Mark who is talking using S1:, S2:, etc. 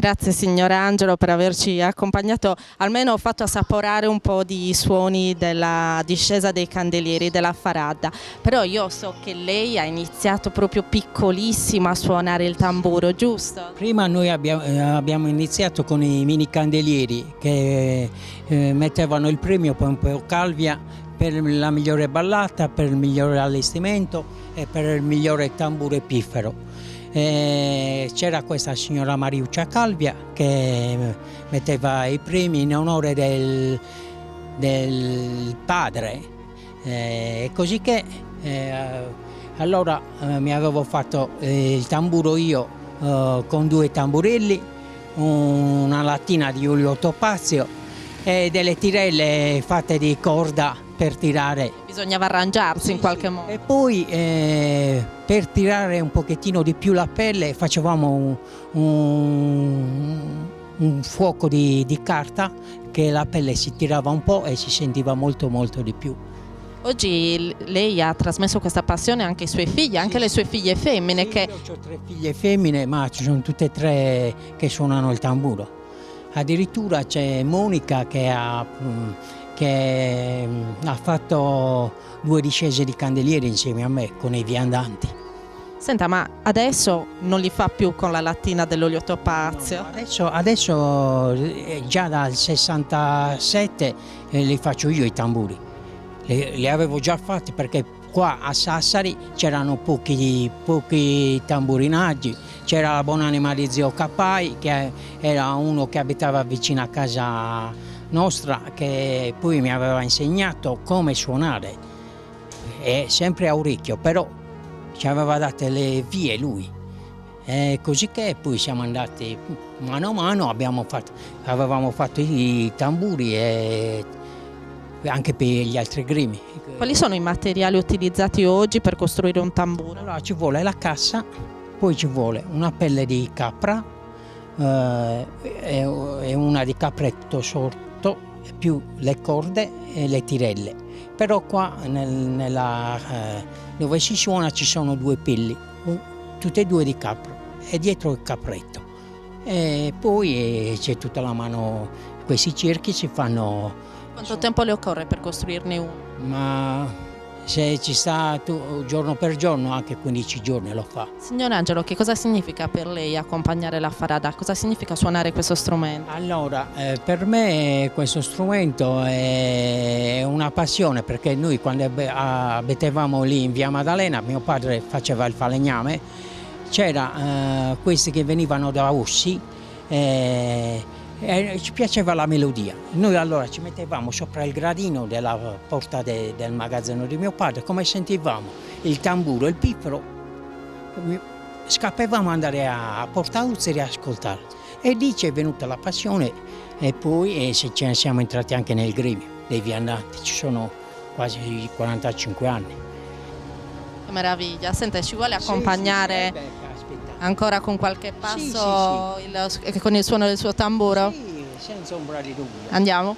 S1: Grazie signor Angelo per averci accompagnato, almeno ho fatto assaporare un po' di suoni della discesa dei candelieri della Faradda, però io so che lei ha iniziato proprio piccolissima a suonare il tamburo, giusto?
S2: Prima noi abbiamo iniziato con i mini candelieri che mettevano il premio Pompeo Calvia per la migliore ballata, per il migliore allestimento e per il migliore tamburo e piffero. C'era questa signora Mariuccia Calvia che metteva i premi in onore del padre, così che allora mi avevo fatto il tamburo io con 2 tamburelli, una lattina di Giulio Topazio e delle tirelle fatte di corda per tirare.
S1: Bisognava arrangiarsi in qualche modo.
S2: E poi per tirare un pochettino di più la pelle facevamo un fuoco di carta che la pelle si tirava un po' e si sentiva molto di più.
S1: Oggi lei ha trasmesso questa passione anche ai suoi figli, anche alle sue figlie femmine.
S2: Sì, io ho 3 figlie femmine, ma ci sono tutte e 3 che suonano il tamburo. Addirittura c'è Monica che ha fatto 2 discese di candelieri insieme a me con i viandanti.
S1: Senta, ma adesso non li fa più con la lattina dell'olio topazio?
S2: No, adesso già dal 67 li faccio io i tamburi. Li avevo già fatti perché qua a Sassari c'erano pochi tamburinaggi. C'era la buonanima di zio Capai, che era uno che abitava vicino a casa nostra, che poi mi aveva insegnato come suonare, e sempre a orecchio, però ci aveva date le vie lui. Così che poi siamo andati mano a mano, avevamo fatto i tamburi e anche per gli altri grimi.
S1: Quali sono i materiali utilizzati oggi per costruire un tamburo?
S2: Allora ci vuole la cassa, poi ci vuole una pelle di capra e una di capretto sorto, più le corde e le tirelle. Però qua dove si suona ci sono 2 pelli, tutte e 2 di capra e dietro il capretto. E poi c'è tutta la mano, questi cerchi si fanno.
S1: Quanto tempo le occorre per costruirne uno?
S2: Ma se ci sta giorno per giorno, anche 15 giorni lo fa.
S1: Signor Angelo, che cosa significa per lei accompagnare la Faradda? Cosa significa suonare questo strumento?
S2: Allora, per me questo strumento è una passione, perché noi quando abitavamo lì in via Maddalena, mio padre faceva il falegname, c'era questi che venivano da Ossi, ci piaceva la melodia. Noi allora ci mettevamo sopra il gradino della porta del magazzino di mio padre, come sentivamo il tamburo, il piffero, scappavamo ad andare a Porta Uzzeri a ascoltare. E lì ci è venuta la passione e poi ce ne siamo entrati anche nel gremio dei viandanti, ci sono quasi 45 anni.
S1: Che meraviglia, senta, ci vuole accompagnare?
S2: Sì,
S1: ancora con qualche passo con il suono del suo tamburo?
S2: Sì, senza ombra di dubbio.
S1: Andiamo?